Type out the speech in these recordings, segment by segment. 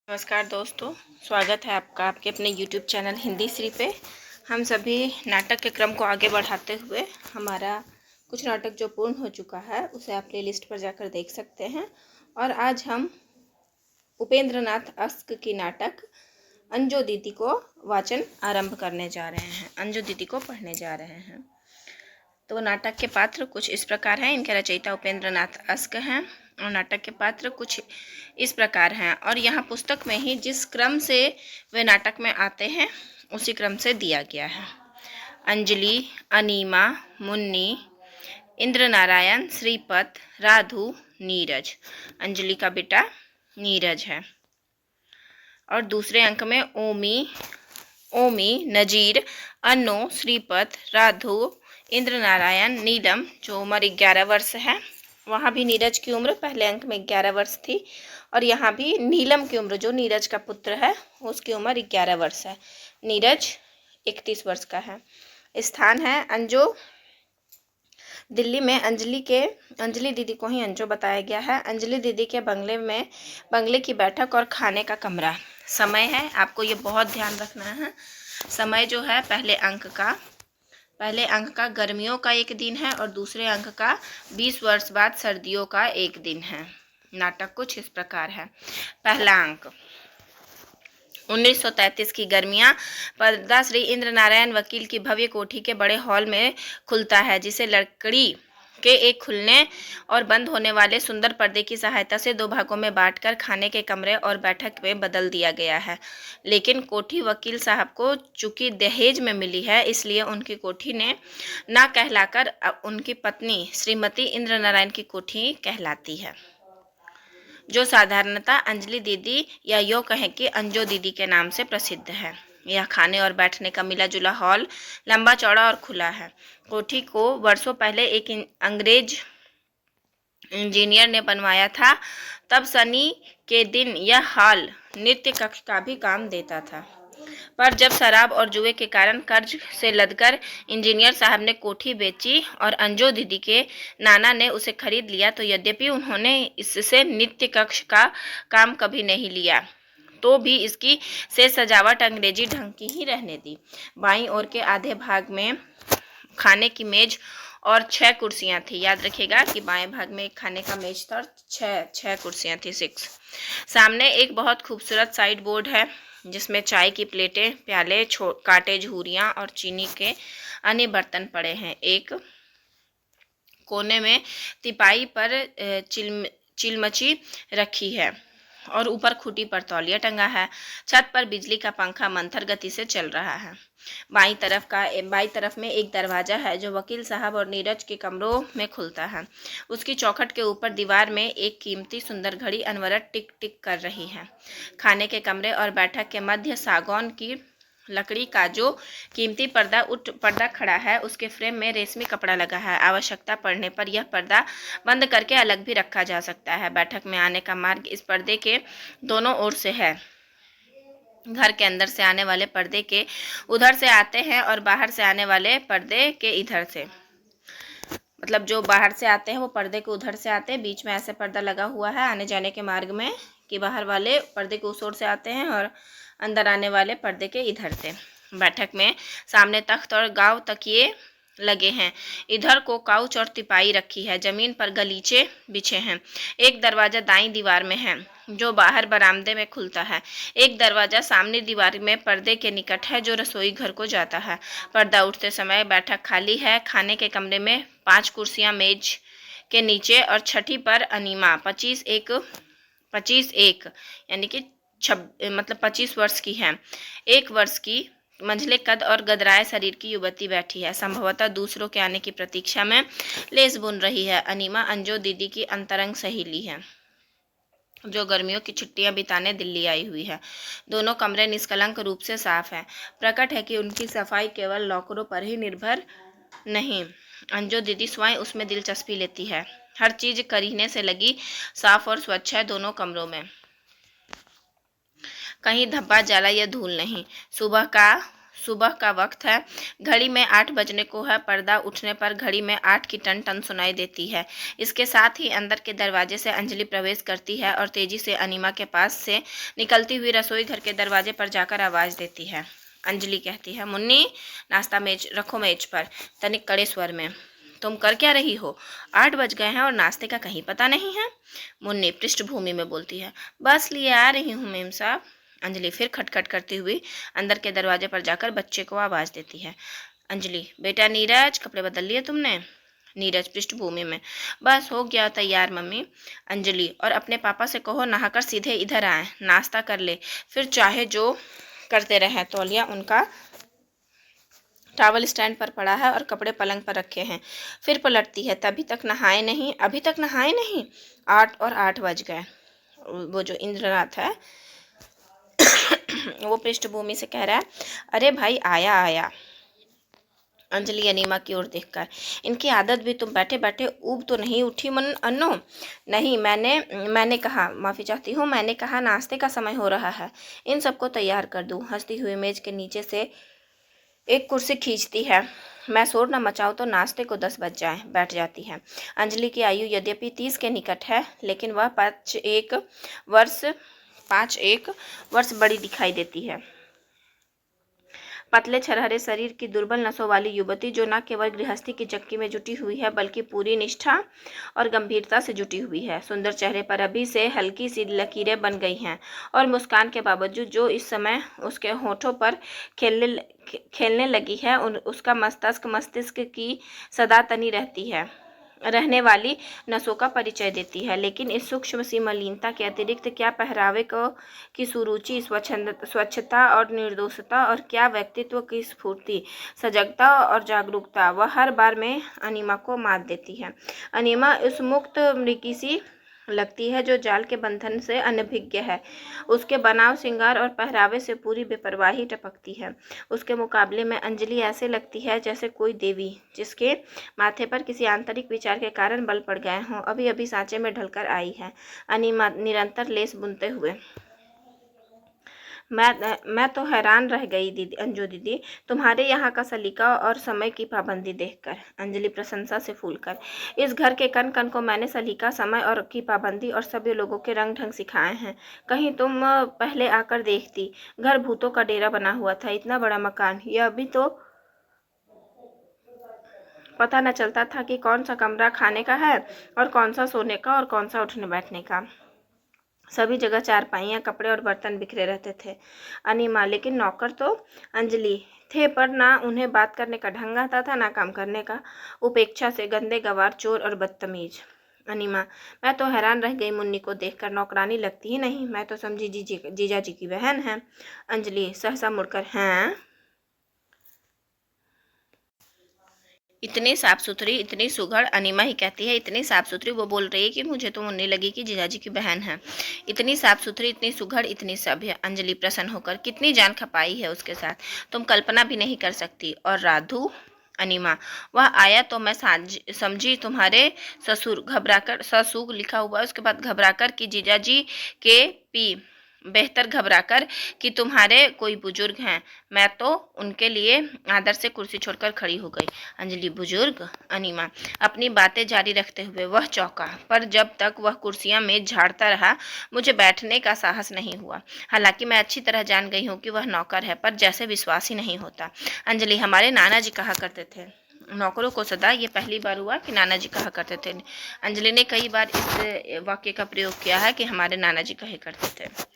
नमस्कार दोस्तों, स्वागत है आपका आपके अपने YouTube चैनल हिंदी श्री पे। हम सभी नाटक के क्रम को आगे बढ़ाते हुए हमारा कुछ नाटक जो पूर्ण हो चुका है उसे आप प्ले लिस्ट पर जाकर देख सकते हैं। और आज हम उपेंद्र नाथ अस्क की नाटक अंजो दीदी को वाचन आरंभ करने जा रहे हैं, अंजो दीदी को पढ़ने जा रहे हैं। तो नाटक के पात्र कुछ इस प्रकार हैं। इनके रचयिता उपेंद्र नाथ अस्क हैं और नाटक के पात्र कुछ इस प्रकार हैं। और यहाँ पुस्तक में ही जिस क्रम से वे नाटक में आते हैं उसी क्रम से दिया गया है। अंजलि, अनीमा, मुन्नी, इंद्र नारायण, श्रीपत, राधु, नीरज। अंजलि का बेटा नीरज है। और दूसरे अंक में ओमी, नजीर, अन्नो, श्रीपत, राधु, इंद्र नारायण, नीलम, जो उम्र 11 वर्ष है। वहाँ भी नीरज की उम्र पहले अंक में 11 वर्ष थी और यहाँ भी नीलम की उम्र, जो नीरज का पुत्र है, उसकी उम्र 11 वर्ष है। नीरज 31 वर्ष का है। स्थान है अंजो, दिल्ली में। अंजलि दीदी को ही अंजो बताया गया है। अंजलि दीदी के बंगले की बैठक और खाने का कमरा। समय है, आपको ये बहुत ध्यान रखना है। समय जो है पहले अंक का गर्मियों का एक दिन है और दूसरे अंक का 20 वर्ष बाद सर्दियों का एक दिन है। नाटक कुछ इस प्रकार है। पहला अंक 1933 की गर्मियां। पर्दा श्री इंद्र नारायण वकील की भव्य कोठी के बड़े हॉल में खुलता है, जिसे लकड़ी के एक खुलने और बंद होने वाले सुंदर पर्दे की सहायता से 2 भागों में बांटकर खाने के कमरे और बैठक में बदल दिया गया है। लेकिन कोठी वकील साहब को चूंकि दहेज में मिली है, इसलिए उनकी कोठी ने ना कहलाकर उनकी पत्नी श्रीमती इंद्र नारायण की कोठी कहलाती है, जो साधारणतः अंजलि दीदी या यूँ कहें कि अंजो दीदी के नाम से प्रसिद्ध है। यह खाने और बैठने का मिला जुला हॉल लंबा चौड़ा और खुला है। कोठी को वर्षों पहले एक अंग्रेज इंजीनियर ने बनवाया था। तब शनि के दिन यह हॉल नृत्य कक्ष का भी काम देता था, पर जब शराब और जुए के कारण कर्ज से लदकर इंजीनियर साहब ने कोठी बेची और अंजो दीदी के नाना ने उसे खरीद लिया, तो यद्यपि उन्होंने इससे नृत्य कक्ष का काम कभी नहीं लिया, तो भी इसकी से सजावट अंग्रेजी ढंग की ही रहने दी। बाईं ओर के आधे भाग में खाने की मेज और 6 कुर्सियां थी। याद रखिएगा कि बाएं भाग में एक खाने का मेज था और 6 कुर्सियां थी, 6। सामने एक बहुत खूबसूरत साइड बोर्ड है, जिसमें चाय की प्लेटें, प्याले, कांटे, झूरियाँ और चीनी के अन्य बर्तन पड़े हैं। एक कोने में तिपाई पर चिलमची रखी है और ऊपर खूंटी पर तौलिया टंगा है। छत पर बिजली का पंखा मंथर गति से चल रहा है। बाईं तरफ में एक दरवाजा है, जो वकील साहब और नीरज के कमरों में खुलता है। उसकी चौखट के ऊपर दीवार में एक कीमती सुंदर घड़ी अनवरत टिक टिक कर रही है। खाने के कमरे और बैठक के मध्य सागौन की लकड़ी का जो कीमती पर्दा खड़ा है, उसके फ्रेम में रेशमी कपड़ा लगा है। आवश्यकता पड़ने पर यह पर्दा बंद करके अलग भी रखा जा सकता है। बैठक में आने का मार्ग इस पर्दे के दोनों ओर से है। घर के अंदर से आने वाले पर्दे के उधर से आते हैं और बाहर से आने वाले पर्दे के इधर से, मतलब जो बाहर से आते हैं वो पर्दे के उधर से आते हैं। बीच में ऐसे पर्दा लगा हुआ है आने जाने के मार्ग में, कि बाहर वाले पर्दे के उस ओर से आते हैं और अंदर आने वाले पर्दे के इधर से। बैठक में सामने तख्त और गांव तकिए लगे हैं। इधर को काउच और तिपाई रखी है। जमीन पर गलीचे बिछे हैं। एक दरवाजा दाईं दीवार में है, जो बाहर बरामदे में खुलता है। एक दरवाजा सामने दीवार में पर्दे के निकट है, जो रसोई घर को जाता है। पर्दा उठते समय बैठक खाली है। खाने के कमरे में 5 कुर्सियां मेज के नीचे और छठी पर अनीमा 25 यानी कि 25 वर्ष की है। 1 वर्ष की मंझले कद और गदराए शरीर की युवती बैठी है। संभवतः दूसरों के आने की प्रतीक्षा में लेस बुन रही है। अनीमा अंजो दीदी की अंतरंग सहेली है, जो गर्मियों की छुट्टियां बिताने दिल्ली आई हुई है। दोनों कमरे निष्कलंक रूप से साफ हैं। प्रकट है कि उनकी सफाई केवल लॉकरों पर ही निर्भर नहीं, अंजो दीदी स्वयं उसमें दिलचस्पी लेती है। हर चीज करीने से लगी, साफ और स्वच्छ है। दोनों कमरों में कहीं धब्बा, जाला या धूल नहीं। सुबह का सुबह का वक्त है। घड़ी में 8 बजने को है। पर्दा उठने पर घड़ी में 8 की टन टन सुनाई देती है। इसके साथ ही अंदर के दरवाजे से अंजलि प्रवेश करती है और तेजी से अनीमा के पास से निकलती हुई रसोई घर के दरवाजे पर जाकर आवाज़ देती है। अंजलि कहती है, मुन्नी, नाश्ता मेज रखो मेज पर, तनिक कड़े स्वर में। तुम कर क्या रही हो? 8 बज गए हैं और नाश्ते का कहीं पता नहीं है। मुन्नी पृष्ठभूमि में बोलती है, बस लिए आ रही हूँ मेम साहब। अंजलि फिर खटखट करती हुई अंदर के दरवाजे पर जाकर बच्चे को आवाज़ देती है। अंजलि, बेटा नीरज, कपड़े बदल लिए तुमने? नीरज पृष्ठभूमि में, बस हो गया तैयार मम्मी। अंजलि, और अपने पापा से कहो नहाकर सीधे इधर आए, नाश्ता कर ले, फिर चाहे जो करते रहें। तौलिया उनका टॉवल स्टैंड पर पड़ा है और कपड़े पलंग पर रखे हैं। फिर पलटती है, तभी तक नहाए नहीं, अभी तक नहाए नहीं? 8 और 8 बज गए। वो जो इंद्रनाथ है वो पृष्ठभूमि से कह रहा है, अरे भाई आया आया। अंजलि अनीमा की ओर देखकर, इनकी आदत भी, तुम बैठे बैठे ऊब तो नहीं उठी मन अन्नो? नहीं, मैंने कहा, माफ़ी चाहती हूँ, मैंने कहा नाश्ते का समय हो रहा है, इन सबको तैयार कर दूँ। हंसती हुई मेज के नीचे से एक कुर्सी खींचती है। मैं शोर न मचाऊँ तो नाश्ते को 10 बज जाए। बैठ जाती है। अंजलि की आयु यद्यपि 30 के निकट है, लेकिन वह 5-1 वर्ष बड़ी दिखाई देती है। पतले छरहरे शरीर की दुर्बल नसों वाली युवती, जो न केवल गृहस्थी की चक्की में जुटी हुई है बल्कि पूरी निष्ठा और गंभीरता से जुटी हुई है। सुंदर चेहरे पर अभी से हल्की सी लकीरें बन गई हैं और मुस्कान के बावजूद जो इस समय उसके होठों पर खेलने लगी है, उसका मस्तिष्क की सदा तनी रहने वाली नसों का परिचय देती है। लेकिन इस सूक्ष्म सी मलिनता के अतिरिक्त क्या पहरावे को की सुरुचि, स्वच्छता और निर्दोषता, और क्या व्यक्तित्व की स्फूर्ति, सजगता और जागरूकता, वह हर बार में अनीमा को मात देती है। अनीमा उस मुक्त मृगी सी लगती है जो जाल के बंधन से अनभिज्ञ है। उसके बनाव, श्रृंगार और पहरावे से पूरी बेपरवाही टपकती है। उसके मुकाबले में अंजलि ऐसे लगती है जैसे कोई देवी जिसके माथे पर किसी आंतरिक विचार के कारण बल पड़ गए हों, अभी अभी सांचे में ढलकर आई है। अनीमा निरंतर लेस बुनते हुए, मैं तो हैरान रह गई दीदी, अंजू दीदी, तुम्हारे यहाँ का सलीका और समय की पाबंदी देखकर। अंजलि प्रशंसा से फूलकर, इस घर के कन कन को मैंने सलीका, समय और की पाबंदी और सभी लोगों के रंग ढंग सिखाए हैं। कहीं तुम पहले आकर देखती, घर भूतों का डेरा बना हुआ था। इतना बड़ा मकान, यह अभी तो पता न चलता था कि कौन सा कमरा खाने का है और कौन सा सोने का और कौन सा उठने बैठने का। सभी जगह चारपाइयाँ, कपड़े और बर्तन बिखरे रहते थे। अनीमा, लेकिन नौकर तो अंजलि थे, पर ना उन्हें बात करने का ढंग आता था, ना काम करने का। उपेक्षा से गंदे, गवार, चोर और बदतमीज। अनीमा, मैं तो हैरान रह गई मुन्नी को देखकर, नौकरानी लगती ही नहीं, मैं तो समझी जीजा जी की बहन है। अंजलि सहसा मुड़कर, हैं? इतनी साफ सुथरी, इतनी सुघड़, अनीमा ही कहती है, इतनी साफ सुथरी। वो बोल रही है कि मुझे तो मुन्नी लगी कि जीजाजी की बहन है। इतनी साफ सुथरी, इतनी सुघड़, इतनी सभ्य। अंजलि प्रसन्न होकर, कितनी जान खपाई है उसके साथ, तुम कल्पना भी नहीं कर सकती। और राधु? अनीमा, वह आया तो मैं समझी तुम्हारे ससुर, घबराकर, ससुर लिखा हुआ है उसके बाद घबराकर कि जीजाजी के पी, बेहतर घबराकर कि तुम्हारे कोई बुजुर्ग हैं। मैं तो उनके लिए आदर से कुर्सी छोड़कर खड़ी हो गई। अंजलि, बुजुर्ग? अनीमा अपनी बातें जारी रखते हुए, वह चौंका, पर जब तक वह कुर्सियां मेज झाड़ता रहा मुझे बैठने का साहस नहीं हुआ। हालांकि मैं अच्छी तरह जान गई हूँ कि वह नौकर है, पर जैसे विश्वास ही नहीं होता। अंजलि, हमारे नाना जी कहा करते थे, नौकरों को सदा, ये पहली बार हुआ कि नाना जी कहा करते थे। अंजलि ने कई बार इस वाक्य का प्रयोग किया है कि हमारे नाना जी कहे करते थे,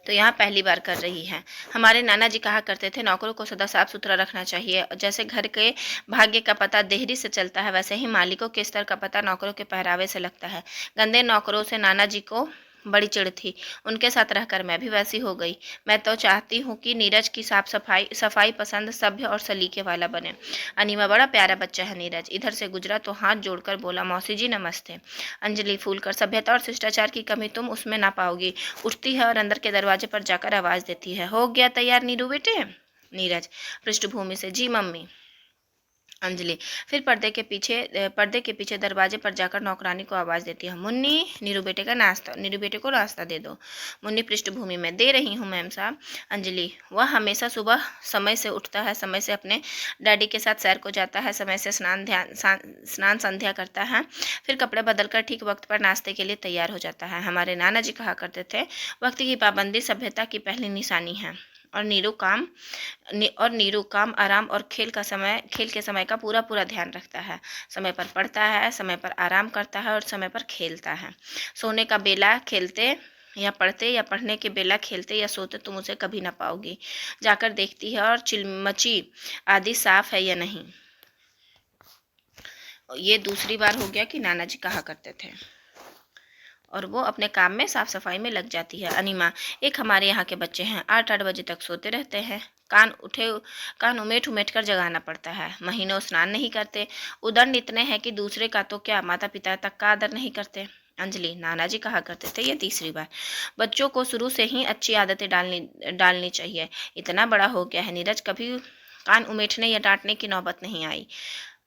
तो यहाँ पहली बार कर रही है। हमारे नाना जी कहा करते थे, नौकरों को सदा साफ सुथरा रखना चाहिए। जैसे घर के भाग्य का पता देहरी से चलता है, वैसे ही मालिकों के स्तर का पता नौकरों के पहरावे से लगता है। गंदे नौकरों से नाना जी को बड़ी चिढ़ थी। उनके साथ रहकर मैं भी वैसी हो गई। मैं तो चाहती हूँ कि नीरज की सफाई पसंद, सभ्य और सलीके वाला बने। अनीमा, बड़ा प्यारा बच्चा है नीरज। इधर से गुजरा तो हाथ जोड़कर बोला, मौसी जी नमस्ते। अंजलि फूलकर, सभ्यता और शिष्टाचार की कमी तुम उसमें ना पाओगी। उठती है और अंदर के दरवाजे पर जाकर आवाज देती है, हो गया तैयार नीरू बेटे? नीरज पृष्ठभूमि से, जी मम्मी। अंजलि फिर पर्दे के पीछे दरवाजे पर जाकर नौकरानी को आवाज़ देती है, मुन्नी, नीरू बेटे को नाश्ता दे दो। मुन्नी पृष्ठभूमि में, दे रही हूँ मैम साहब। अंजलि, वह हमेशा सुबह समय से उठता है, समय से अपने डैडी के साथ सैर को जाता है, समय से स्नान संध्या करता है, फिर कपड़े बदलकर ठीक वक्त पर नाश्ते के लिए तैयार हो जाता है। हमारे नाना जी कहा करते थे, वक्त की पाबंदी सभ्यता की पहली निशानी है। और नीरू काम, आराम और खेल के समय का पूरा पूरा ध्यान रखता है। समय पर पढ़ता है, समय पर आराम करता है और समय पर खेलता है। सोने का बेला खेलते या पढ़ते या पढ़ने के बेला खेलते या सोते तुम उसे कभी ना पाओगी। जाकर देखती है और चिलमची आदि साफ है या नहीं। ये दूसरी बार हो गया कि नाना जी कहा करते थे और वो अपने काम में साफ सफाई में लग जाती है। अनिमा, एक हमारे यहाँ के बच्चे हैं, 8-8 बजे तक सोते रहते हैं, कान उमेट उमेट कर जगाना पड़ता है, महीनों स्नान नहीं करते, उदंड इतने हैं कि दूसरे का तो क्या, माता पिता तक का आदर नहीं करते। अंजलि, नाना जी कहा करते थे, ये तीसरी बार। बच्चों को शुरू से ही अच्छी आदतें डालनी चाहिए। इतना बड़ा हो गया है नीरज, कभी कान उमेटने या डांटने की नौबत नहीं आई।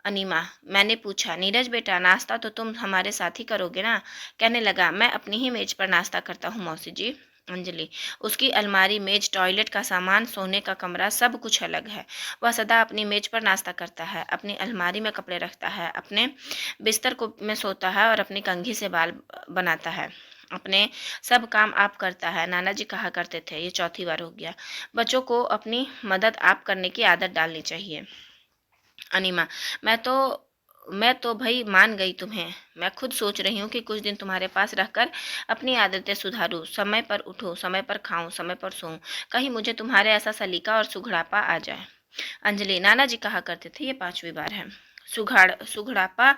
अनीमा, मैंने पूछा, नीरज बेटा, नाश्ता तो तुम हमारे साथ ही करोगे ना? कहने लगा, मैं अपनी ही मेज पर नाश्ता करता हूँ मौसी जी। अंजलि, उसकी अलमारी, मेज, टॉयलेट का सामान, सोने का कमरा, सब कुछ अलग है। वह सदा अपनी मेज पर नाश्ता करता है, अपनी अलमारी में कपड़े रखता है, अपने बिस्तर को में सोता है और अपनी कंघी से बाल बनाता है, अपने सब काम आप करता है। नाना जी कहा करते थे, ये चौथी बार हो गया। बच्चों को अपनी मदद आप करने की आदत डालनी चाहिए। अनिमा, मैं तो भाई मान गई तुम्हें। मैं खुद सोच रही हूँ कि कुछ दिन तुम्हारे पास रहकर अपनी आदतें सुधारूँ, समय पर उठूँ, समय पर खाऊं, समय पर सोऊं, कहीं मुझे तुम्हारे ऐसा सलीका और सुघड़ापा आ जाए। अंजलि, नाना जी कहा करते थे, ये 5वीं बार है। सुघड़ापा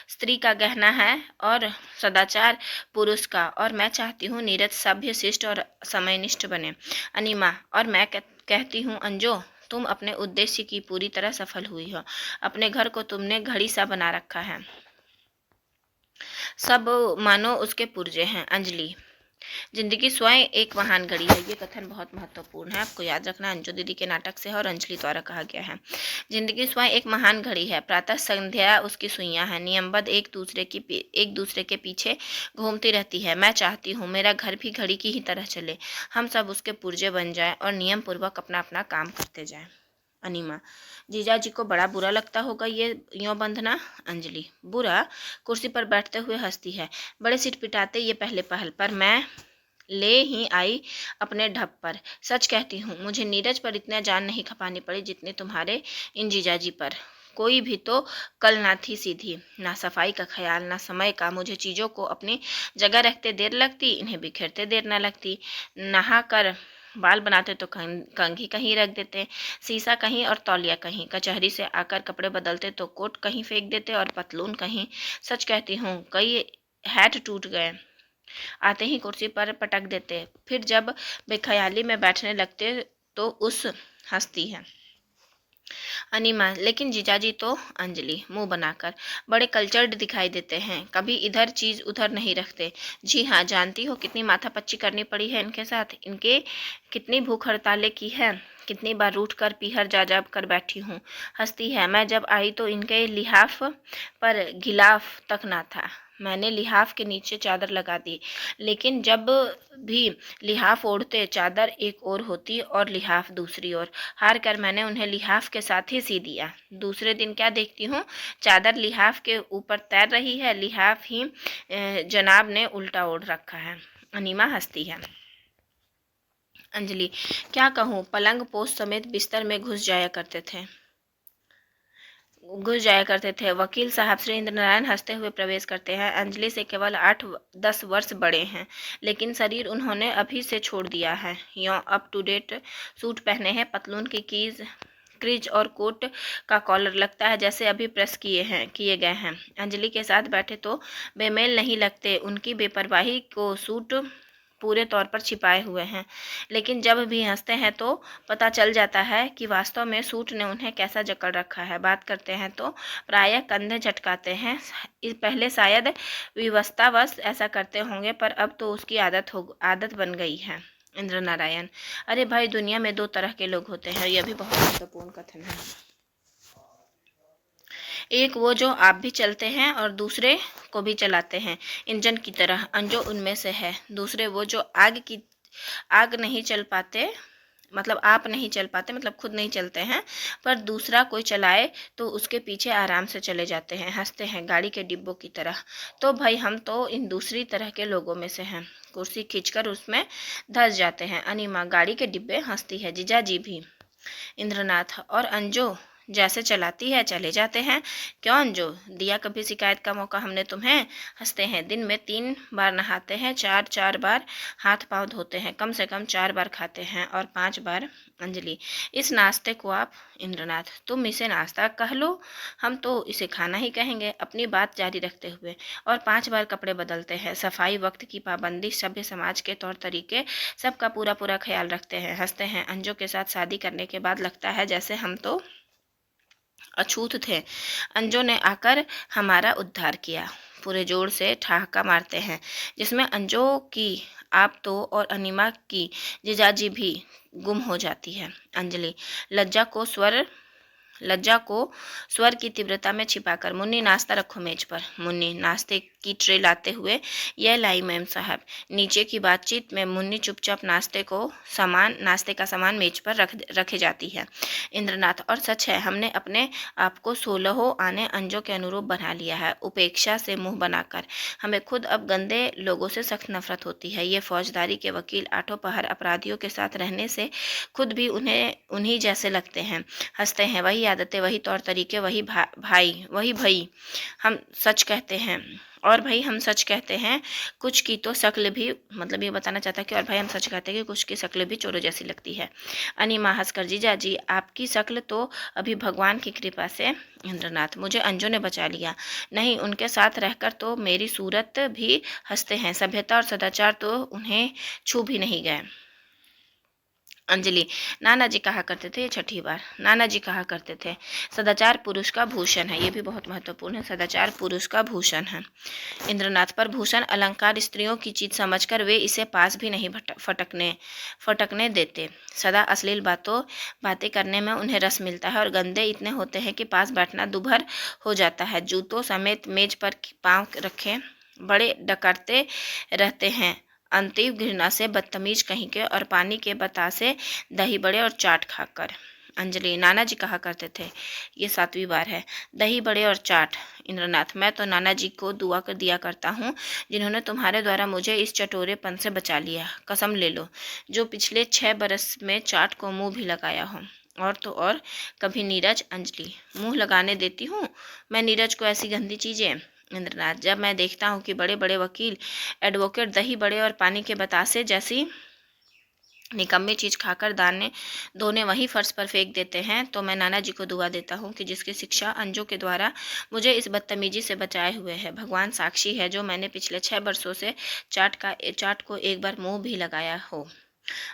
स्त्री का गहना है और सदाचार पुरुष का, और मैं चाहती हूँ नीरज सभ्य, शिष्ट और समयनिष्ठ बने। अनिमा, और मैं कहती हूँ अंजो, तुम अपने उद्देश्य की पूरी तरह सफल हुई हो। अपने घर को तुमने घड़ी सा बना रखा है, सब मानो उसके पुर्जे हैं। अंजलि, जिंदगी स्वयं एक महान घड़ी है। ये कथन बहुत महत्वपूर्ण है, आपको याद रखना। अंजू दीदी के नाटक से है और अंजलि द्वारा कहा गया है। जिंदगी स्वयं एक महान घड़ी है, प्रातः संध्या उसकी सुइयां हैं, नियमबद्ध एक दूसरे के पीछे घूमती रहती है। मैं चाहती हूँ मेरा घर भी घड़ी की ही तरह चले, हम सब उसके पुर्जे बन जाएं और नियम पूर्वक अपना अपना काम करते जाएं। अनिमा, जीजा जी को बड़ा बुरा लगता होगा ये यों बंधना। अंजलि, बुरा? कुर्सी पर बैठते हुए हंसती है, बड़े सिटपिटाते ये पहले पहल, पर मैं ले ही आई अपने ढप पर। सच कहती हूँ, मुझे नीरज पर इतना जान नहीं खपानी पड़ी जितनी तुम्हारे इन जीजाजी पर। कोई भी तो कल ना थी सीधी, ना सफाई का ख्याल, ना समय का। मुझे चीज़ों को अपनी जगह रखते देर लगती, इन्हें बिखेरते देर न लगती। नहा कर बाल बनाते तो कंघी कहीं रख देते, शीशा कहीं और तौलिया कहीं। कचहरी से आकर कपड़े बदलते तो कोट कहीं फेंक देते और पतलून कहीं। सच कहती हूँ, कई हैट टूट गए, आते ही कुर्सी पर पटक देते, फिर जब बेख्याली में बैठने लगते तो उस हंसती है। अनिमा, लेकिन जीजाजी तो। अंजलि मुंह बनाकर, बड़े कल्चर्ड दिखाई देते हैं, कभी इधर चीज उधर नहीं रखते। जी हाँ, जानती हो कितनी माथापच्ची करनी पड़ी है इनके साथ, इनके कितनी भूख हड़तालें की है, कितनी बार रूठ कर पीहर जा कर बैठी हूँ। हंसती है, मैं जब आई तो इनके लिहाफ पर गिलाफ तक ना था, मैंने लिहाफ के नीचे चादर लगा दी, लेकिन जब भी लिहाफ ओढ़ते चादर एक ओर होती और लिहाफ दूसरी ओर। हार कर मैंने उन्हें लिहाफ के साथ ही सी दिया। दूसरे दिन क्या देखती हूँ, चादर लिहाफ के ऊपर तैर रही है, लिहाफ ही जनाब ने उल्टा ओढ़ रखा है। अनीमा हंसती है। अंजलि, क्या कहूँ, पलंग पोस्ट समेत बिस्तर में घुस जाया करते थे। वकील साहब श्री इंद्र नारायण हंसते हुए प्रवेश करते हैं। अंजलि से केवल 8-10 वर्ष बड़े हैं, लेकिन शरीर उन्होंने अभी से छोड़ दिया है। यों अप टू डेट सूट पहने हैं, पतलून की क्रीज और कोट का कॉलर लगता है जैसे अभी प्रेस किए गए हैं। अंजलि के साथ बैठे तो बेमेल नहीं लगते, उनकी बेपरवाही को सूट पूरे तौर पर छिपाए हुए हैं, लेकिन जब भी हंसते हैं तो पता चल जाता है कि वास्तव में सूट ने उन्हें कैसा जकड़ रखा है। बात करते हैं तो प्रायः कंधे झटकाते हैं। पहले शायद विवशतावश ऐसा करते होंगे, पर अब तो उसकी आदत बन गई है। इंद्र नारायण, अरे भाई, दुनिया में 2 तरह के लोग होते हैं। यह भी बहुत महत्वपूर्ण कथन है। एक वो जो आप भी चलते हैं और दूसरे को भी चलाते हैं इंजन की तरह, अंजो उनमें से है। दूसरे वो जो आग नहीं चल पाते, मतलब आप नहीं चल पाते, मतलब खुद नहीं चलते हैं, पर दूसरा कोई चलाए तो उसके पीछे आराम से चले जाते हैं, हंसते हैं गाड़ी के डिब्बों की तरह। तो भाई हम तो इन दूसरी तरह के लोगों में से हैं। कुर्सी खींचकर उसमें धंस जाते हैं। अनिमा गाड़ी के डिब्बे हंसती है। जीजाजी भी। इंद्रनाथ और अंजू जैसे चलाती है चले जाते हैं। क्यों अंजू, दिया कभी शिकायत का मौका हमने तुम्हें? हंसते हैं। दिन में 3 बार नहाते हैं, 4 बार हाथ पाँव धोते हैं, कम से कम 4 बार खाते हैं और 5 बार। अंजलि, इस नाश्ते को आप, इंद्रनाथ तुम इसे नाश्ता कह लो, हम तो इसे खाना ही कहेंगे। अपनी बात जारी रखते हुए, और 5 बार कपड़े बदलते हैं, सफाई, वक्त की पाबंदी, सभ्य समाज के तौर तरीके, सबका पूरा पूरा ख्याल रखते हैं। हंसते हैं। अंजू के साथ शादी करने के बाद लगता है जैसे हम तो अछूत थे। अंजू ने आकर हमारा उद्धार किया। पूरे जोर से ठहाका मारते हैं, जिसमें अंजू की आप तो और अनिमा की जीजाजी भी गुम हो जाती है। अंजलि, लज्जा को स्वर की तीव्रता में छिपाकर, मुन्नी नाश्ता रखो मेज पर। मुन्नी नाश्ते की ट्रे लाते हुए, यह लाई मैम साहब। नीचे की बातचीत में मुन्नी चुपचाप नाश्ते का सामान मेज पर रखे जाती है। इंद्रनाथ, और सच है हमने अपने आप को 16 आने अंजों के अनुरूप बना लिया है, उपेक्षा से मुंह बनाकर। हमें खुद अब गंदे लोगों से सख्त नफरत होती है। ये फौजदारी के वकील आठों पहर अपराधियों के साथ रहने से खुद भी उन्हीं जैसे लगते हैं। हंसते हैं। वही आदतें, वही तौर तरीके, वही भई हम सच कहते हैं। और भाई हम सच कहते हैं, कुछ की तो शक्ल भी, मतलब ये बताना चाहता है कि और भाई हम सच कहते हैं कि कुछ की शक्ल भी चोरों जैसी लगती है। अनिमा हंसकर, जीजा जी आपकी शक्ल तो अभी भगवान की कृपा से। इंद्रनाथ, मुझे अंजू ने बचा लिया। नहीं, उनके साथ रहकर तो मेरी सूरत भी। हंसते हैं। सभ्यता और सदाचार तो उन्हें छू भी नहीं गए। अंजलि, नाना जी कहा करते थे, ये 6ठी बार नाना जी कहा करते थे, सदाचार पुरुष का भूषण है। ये भी बहुत महत्वपूर्ण है, सदाचार पुरुष का भूषण है। इंद्रनाथ, पर भूषण अलंकार स्त्रियों की चीज समझकर वे इसे पास भी नहीं फटकने देते। सदा अश्लील बातें करने में उन्हें रस मिलता है, और गंदे इतने होते हैं कि पास बैठना दुभर हो जाता है। जूतों समेत मेज पर पांव रखे बड़े डकरते रहते हैं, अंतिम घृणा से, बदतमीज कहीं के, और पानी के बतासे, दही बड़े और चाट खाकर। अंजलि, नाना जी कहा करते थे, ये 7वीं बार है, दही बड़े और चाट। इंद्रनाथ, मैं तो नाना जी को दुआ कर दिया करता हूँ, जिन्होंने तुम्हारे द्वारा मुझे इस चटोरेपन से बचा लिया। कसम ले लो, जो पिछले 6 बरस में चाट को मुंह भी लगाया हो। और तो और कभी नीरज। अंजलि, मुंह लगाने देती हूँ मैं नीरज को ऐसी गंदी चीजें? इंद्रनाथ, जब मैं देखता हूँ कि बड़े बड़े वकील एडवोकेट दही बड़े और पानी के बतासे जैसी निकम्मी चीज खाकर दाने धोने वही फर्श पर फेंक देते हैं, तो मैं नाना जी को दुआ देता हूँ कि जिसकी शिक्षा अंजू के द्वारा मुझे इस बदतमीजी से बचाए हुए है। भगवान साक्षी है, जो मैंने पिछले 6 बरसों से चाट को एक बार मुंह भी लगाया हो।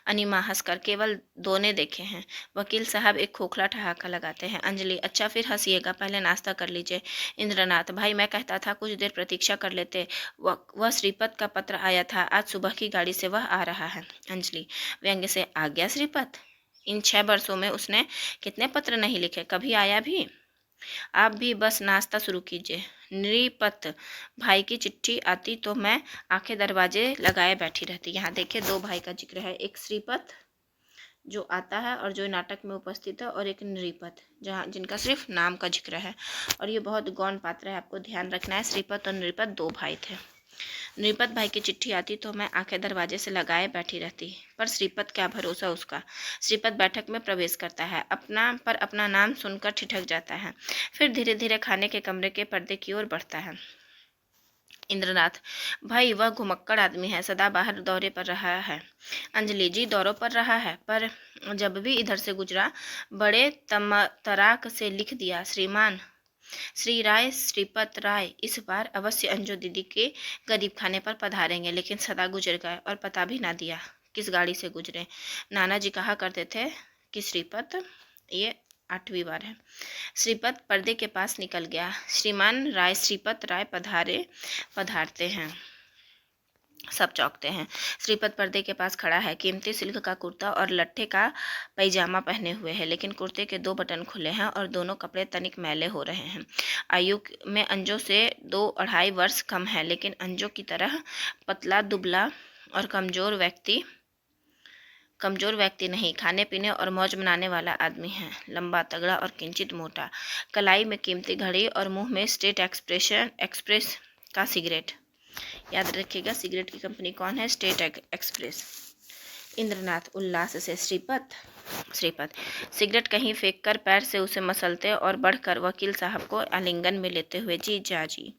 अनिमा हंसकर, केवल दोने देखे हैं। वकील साहब एक खोखला ठहाका लगाते हैं। अंजलि, अच्छा फिर हंसिएगा, पहले नाश्ता कर लीजिए। इंद्रनाथ, भाई मैं कहता था कुछ देर प्रतीक्षा कर लेते, वह श्रीपत का पत्र आया था, आज सुबह की गाड़ी से वह आ रहा है। अंजलि व्यंग्य से, आ गया श्रीपत? इन 6 बरसों में उसने कितने पत्र नहीं लिखे, कभी आया भी? आप भी बस नाश्ता शुरू कीजिए। नृपत भाई की चिट्ठी आती तो मैं आंखें दरवाजे लगाए बैठी रहती। यहाँ देखिए 2 भाई का जिक्र है, एक श्रीपत जो आता है और जो नाटक में उपस्थित है, और एक नृपत जहाँ जिनका सिर्फ नाम का जिक्र है, और ये बहुत गौण पात्र है, आपको ध्यान रखना है। श्रीपत और नृपत 2 भाई थे। नृपत भाई की चिट्ठी आती तो मैं आंखें दरवाजे से लगाए बैठी रहती, पर श्रीपत क्या भरोसा उसका। श्रीपत बैठक में प्रवेश करता है, अपना नाम सुनकर ठिठक जाता है, फिर धीरे धीरे खाने के कमरे के पर्दे की ओर बढ़ता है। इंद्रनाथ, भाई वह घुमक्कड़ आदमी है, सदा बाहर दौरे पर रहा है। अंजलि जी दौरों पर रहा है, पर जब भी इधर से गुजरा बड़े तराक से लिख दिया, श्रीमान श्री राय श्रीपत राय इस बार अवश्य अंजू दीदी के गरीब खाने पर पधारेंगे। लेकिन सदा गुजर गए और पता भी ना दिया किस गाड़ी से गुजरे। नाना जी कहा करते थे कि श्रीपत, ये 8वीं बार है, श्रीपत पर्दे के पास निकल गया। श्रीमान राय श्रीपत राय पधारते हैं। सब चौंकते हैं। श्रीपत पर्दे के पास खड़ा है, कीमती सिल्क का कुर्ता और लट्ठे का पैजामा पहने हुए है, लेकिन कुर्ते के 2 बटन खुले हैं और दोनों कपड़े तनिक मैले हो रहे हैं। आयु में अंजू से 2-2.5 वर्ष कम है, लेकिन अंजू की तरह पतला, दुबला और कमजोर व्यक्ति नहीं, खाने पीने और मौज मनाने वाला आदमी है। लंबा, तगड़ा और किंचित मोटा, कलाई में कीमती घड़ी और मुंह में स्टेट एक्सप्रेस का सिगरेट। याद रखिएगा, सिगरेट की कंपनी कौन है? State express. इंद्रनाथ उल्लास से श्रीपत सिगरेट कहीं फेंक कर पैर से उसे मसलते और बढ़कर वकील साहब को आलिंगन में लेते हुए, जी जाजी।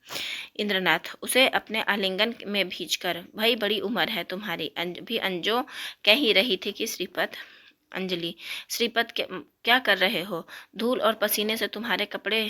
इंद्रनाथ उसे अपने आलिंगन में भींचकर, भाई बड़ी उम्र है तुम्हारी, भी अंजो कह ही रही थी कि श्रीपत। अंजलि, श्रीपत क्या कर रहे हो? धूल और पसीने से तुम्हारे कपड़े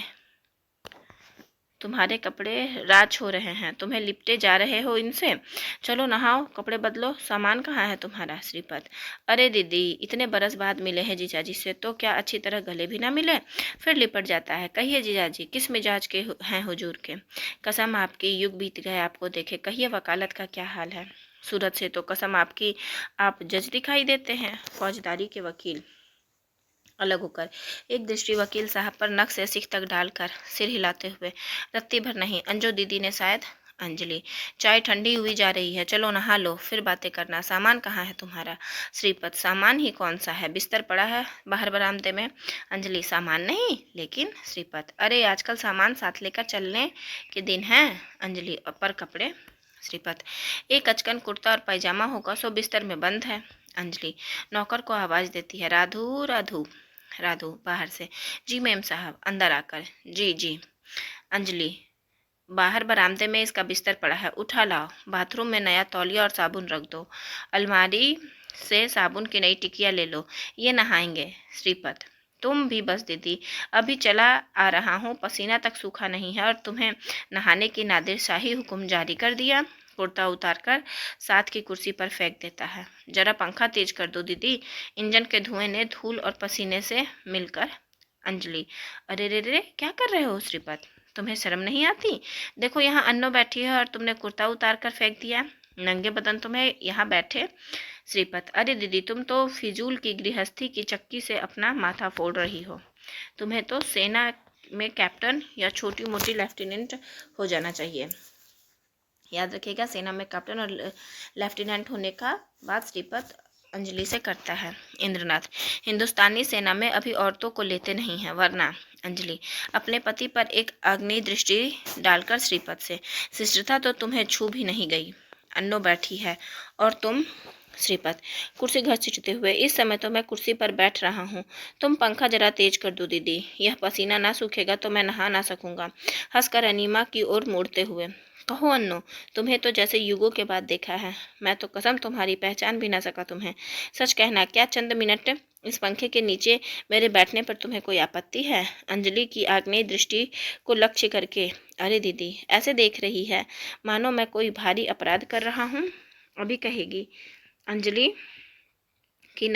राज हो रहे हैं, तुम्हें लिपटे जा रहे हो इनसे। चलो नहाओ, कपड़े बदलो, सामान कहाँ है तुम्हारा? श्रीपत, अरे दीदी, इतने बरस बाद मिले हैं जीजाजी से, तो क्या अच्छी तरह गले भी ना मिले? फिर लिपट जाता है। कहिए जीजाजी, किस मिजाज के हैं हुजूर के? कसम आपकी, युग बीत गए आपको देखे। कहिए वकालत का क्या हाल है? सूरत से तो कसम आपकी, आप जज दिखाई देते हैं। फौजदारी के वकील अलग होकर एक दृष्टि वकील साहब पर नख से सिख तक डालकर सिर हिलाते हुए, रत्ती भर नहीं अंजू दीदी ने शायद। अंजलि, चाय ठंडी हुई जा रही है, चलो नहा लो, फिर बातें करना। सामान कहाँ है तुम्हारा? श्रीपत, सामान ही कौन सा है, बिस्तर पड़ा है बाहर बरामदे में। अंजलि, सामान नहीं लेकिन? श्रीपत, अरे आजकल सामान साथ लेकर चलने के दिन हैं। अंजलि, पर कपड़े? श्रीपत, एक अचकन कुर्ता और पैजामा होगा, सो बिस्तर में बंद है। अंजलि नौकर को आवाज देती है, राधू राधू। राधू बाहर से, जी मैम साहब। अंदर आकर, जी जी। अंजलि, बाहर बरामदे में इसका बिस्तर पड़ा है, उठा लाओ। बाथरूम में नया तौलिया और साबुन रख दो। अलमारी से साबुन की नई टिकिया ले लो, ये नहाएंगे। श्रीपत, तुम भी बस दीदी, अभी चला आ रहा हूँ, पसीना तक सूखा नहीं है और तुम्हें नहाने की नादिर शाही हुक्म जारी कर दिया। कुर्ता उतारकर साथ की कुर्सी पर फेंक देता है। जरा पंखा तेज कर दो दीदी, इंजन के धुएं ने धूल और पसीने से मिलकर। अंजलि, अरे रे रे, क्या कर रहे हो श्रीपत? तुम्हें शर्म नहीं आती? देखो यहाँ अन्नो बैठी है और तुमने कुर्ता उतार कर फेंक दिया, नंगे बदन तुम्हें यहाँ बैठे। श्रीपत, अरे दीदी, तुम तो फिजूल की गृहस्थी की चक्की से अपना माथा फोड़ रही हो। तुम्हें तो सेना में कैप्टन या छोटी मोटी लेफ्टिनेंट हो जाना चाहिए। याद रखिएगा, सेना में कैप्टन और लेफ्टिनेंट होने का बात श्रीपत अंजलि से करता है। इंद्रनाथ, हिंदुस्तानी सेना में अभी औरतों को लेते नहीं हैं, वरना। अंजलि अपने पति पर एक आग्नेय दृष्टि डालकर श्रीपत से, शिष्टता तो तुम्हें छू भी नहीं गई। अन्नो बैठी है और तुम। श्रीपत कुर्सी घसीटते हुए, इस समय तो मैं कुर्सी पर बैठ रहा हूँ, तुम पंखा जरा तेज कर दो दीदी, यह पसीना ना सूखेगा तो मैं नहा ना सकूंगा। हंसकर अनीमा की ओर मुड़ते हुए, कहो अन्नो, तुम्हें तो जैसे युगों के बाद देखा है, मैं तो कसम तुम्हारी पहचान भी ना सका तुम्हें। सच कहना, क्या चंद मिनट इस पंखे के नीचे मेरे बैठने पर तुम्हें कोई आपत्ति है? अंजलि की आग्नेय दृष्टि को लक्ष्य करके, अरे दीदी, ऐसे देख रही है मानो मैं कोई भारी अपराध कर रहा हूँ। अभी कहेगी। अंजलि की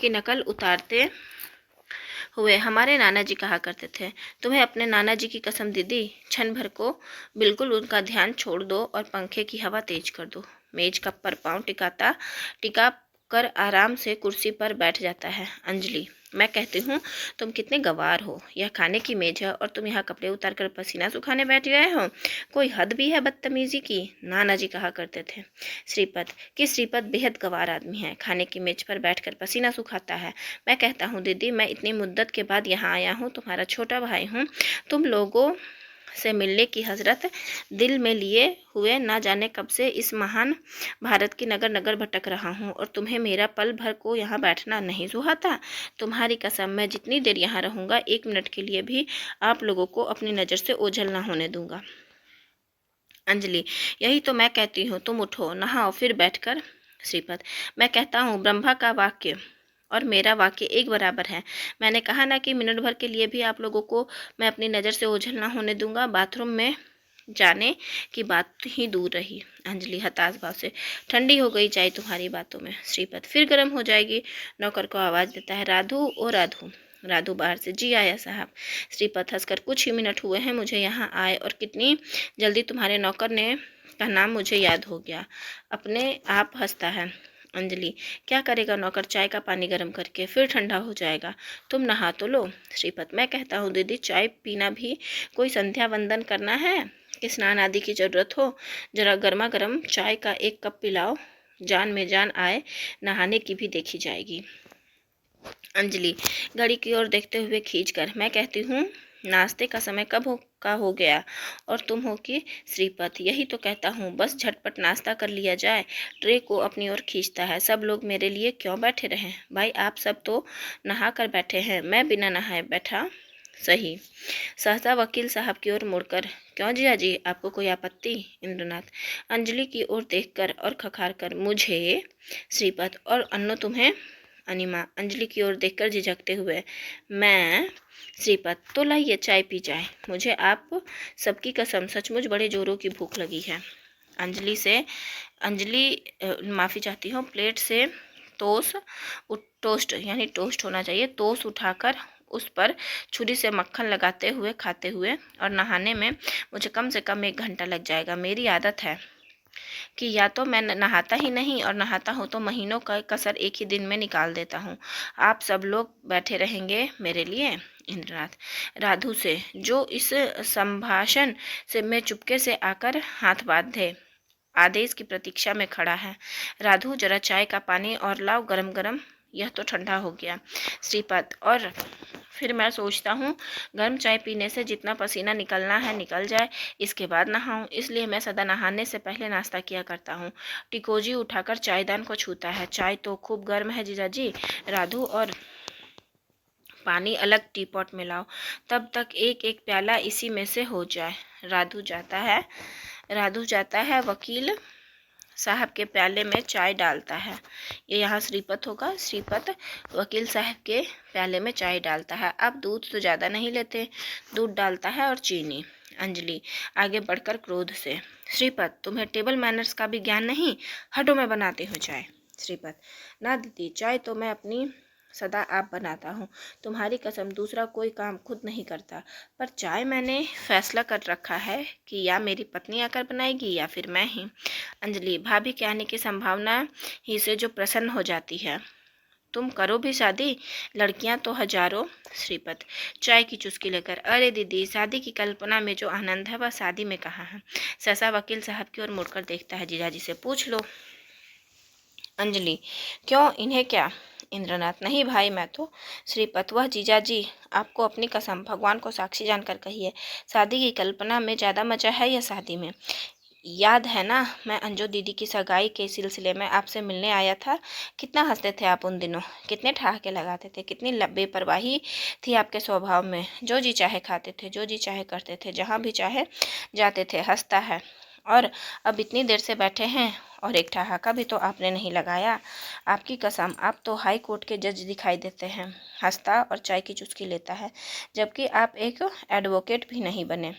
नकल उतारते हुए, हमारे नाना जी कहा करते थे, तुम्हें अपने नाना जी की कसम दीदी, क्षण भर को बिल्कुल उनका ध्यान छोड़ दो और पंखे की हवा तेज कर दो। मेज का पर पाँव टिका कर आराम से कुर्सी पर बैठ जाता है। अंजलि, मैं कहती हूँ, तुम कितने गवार हो, यह खाने की मेज है और तुम यहाँ कपड़े उतार कर पसीना सुखाने बैठ गए हो, कोई हद भी है बदतमीजी की, नाना जी कहा करते थे। श्रीपत बेहद गवार आदमी है, खाने की मेज पर बैठकर पसीना सुखाता है। मैं कहता हूँ दीदी, मैं इतनी मुद्दत के बाद यहाँ आया हूँ, तुम्हारा छोटा भाई हूँ, तुम लोगों से मिलने की हजरत दिल में लिए हुए ना जाने कब से इस महान भारत की नगर नगर भटक रहा हूँ और तुम्हें मेरा पल भर को यहाँ बैठना नहीं सुहाता? तुम्हारी कसम, मैं जितनी देर यहाँ रहूँगा, 1 मिनट के लिए भी आप लोगों को अपनी नज़र से ओझल ना होने दूंगा। अंजलि, यही तो मैं कहती हूँ, तुम उठो, नहाओ, फिर बैठकर। श्रीपत, मैं कहता हूँ, ब्रह्मा का वाक्य और मेरा वाक्य एक बराबर है। मैंने कहा ना कि मिनट भर के लिए भी आप लोगों को मैं अपनी नज़र से ओझल ना होने दूंगा। बाथरूम में जाने की बात ही दूर रही। अंजलि हताश भाव से, ठंडी हो गई चाय तुम्हारी बातों में। श्रीपत, फिर गर्म हो जाएगी। नौकर को आवाज़ देता है, राधू ओ राधू। राधु बाहर से, जी आया साहब। श्रीपत हंसकर, कुछ ही मिनट हुए हैं मुझे यहाँ आए और कितनी जल्दी तुम्हारे नौकर ने का नाम मुझे याद हो गया। अपने आप हंसता है। अंजलि, क्या करेगा नौकर, चाय का पानी गर्म करके, फिर ठंडा हो जाएगा। तुम नहा तो लो। श्रीपत, मैं कहता हूँ दीदी, चाय पीना भी कोई संध्या वंदन करना है कि स्नान आदि की जरूरत हो। जरा गर्मा गर्म चाय का एक कप पिलाओ, जान में जान आए, नहाने की भी देखी जाएगी। अंजलि घड़ी की ओर देखते हुए खींचकर, मैं कहती हूँ नाश्ते का समय कब हो गया और तुम हो कि श्रीपत, यही तो कहता हूँ, बस झटपट नाश्ता कर लिया जाए। ट्रे को अपनी ओर खींचता है, सब लोग मेरे लिए क्यों बैठे रहें भाई, आप सब तो नहा कर बैठे हैं, मैं बिना नहाए बैठा सही। सहसा वकील साहब की ओर मुड़कर, क्यों जिया जी, आपको कोई आपत्ति। इंद्रनाथ अंजलि की ओर देखकर और खखार कर, मुझे। श्रीपत, और अन्नो तुम्हें। अनिमा अंजलि की ओर देखकर झिझकते हुए, मैं। श्रीपत, तो लाइए चाय पी जाए, मुझे आप सबकी कसम सचमुच बड़े जोरों की भूख लगी है। माफ़ी चाहती हूँ, प्लेट से टोस्ट यानी टोस्ट होना चाहिए, टोस्ट उठाकर उस पर छुरी से मक्खन लगाते हुए खाते हुए, और नहाने में मुझे कम से कम 1 घंटा लग जाएगा। मेरी आदत है कि या तो मैं नहाता ही नहीं, और नहाता हूँ तो महीनों का कसर एक ही दिन में निकाल देता हूँ। आप सब लोग बैठे रहेंगे मेरे लिए। इंद्रनाथ राधु से, जो इस संभाषण से मैं चुपके से आकर हाथ बांधे आदेश की प्रतीक्षा में खड़ा है। राधु, जरा चाय का पानी और लाओ, गरम गरम, यह तो ठंडा हो गया। श्रीपत, और फिर मैं सोचता हूँ गर्म चाय पीने से जितना पसीना निकलना है निकल जाए, इसके बाद नहाऊं, इसलिए मैं सदा नहाने से पहले नाश्ता किया करता हूँ। टिकोजी उठाकर चायदान को छूता है, चाय तो खूब गर्म है जीजाजी। राधु, और पानी अलग टीपॉट में लाओ, तब तक एक एक प्याला इसी में से हो जाए। राधु जाता है वकील साहब के प्याले में चाय डालता है। ये यहाँ श्रीपत होगा। श्रीपत वकील साहब के प्याले में चाय डालता है। अब दूध तो ज़्यादा नहीं लेते, दूध डालता है और चीनी। अंजलि आगे बढ़कर क्रोध से, श्रीपत, तुम्हें टेबल मैनर्स का भी ज्ञान नहीं, हटो, मैं बनाती हूँ चाय। श्रीपत, ना दीदी, चाय तो मैं अपनी सदा आप बनाता हूँ, तुम्हारी कसम दूसरा कोई काम खुद नहीं करता, पर चाय मैंने फैसला कर रखा है कि या मेरी पत्नी आकर बनाएगी या फिर मैं ही। अंजलि, भाभी के आने की संभावना ही से जो प्रसन्न हो जाती है, तुम करो भी शादी, लड़कियां तो हजारों। श्रीपत चाय की चुस्की लेकर, अरे दीदी, शादी की कल्पना में जो आनंद है वह शादी में कहाँ है। सहसा वकील साहब की ओर मुड़कर देखता है, जीजाजी से पूछ लो। अंजलि, क्यों, इन्हें क्या। इंद्रनाथ, नहीं भाई, मैं तो। श्रीपत, वह जीजाजी, आपको अपनी कसम भगवान को साक्षी जानकर कहिए, शादी की कल्पना में ज़्यादा मजा है या शादी में। याद है ना, मैं अंजू दीदी की सगाई के सिलसिले में आपसे मिलने आया था, कितना हंसते थे आप उन दिनों, कितने ठहाके लगाते थे, कितनी बेपरवाही थी आपके स्वभाव में, जो जी चाहे खाते थे, जो जी चाहे करते थे, जहाँ भी चाहे जाते थे। हंसता है, और अब इतनी देर से बैठे हैं और एक ठहाका भी तो आपने नहीं लगाया। आपकी कसम, आप तो हाई कोर्ट के जज दिखाई देते हैं। हंसता और चाय की चुस्की लेता है, जबकि आप एक एडवोकेट भी नहीं बने।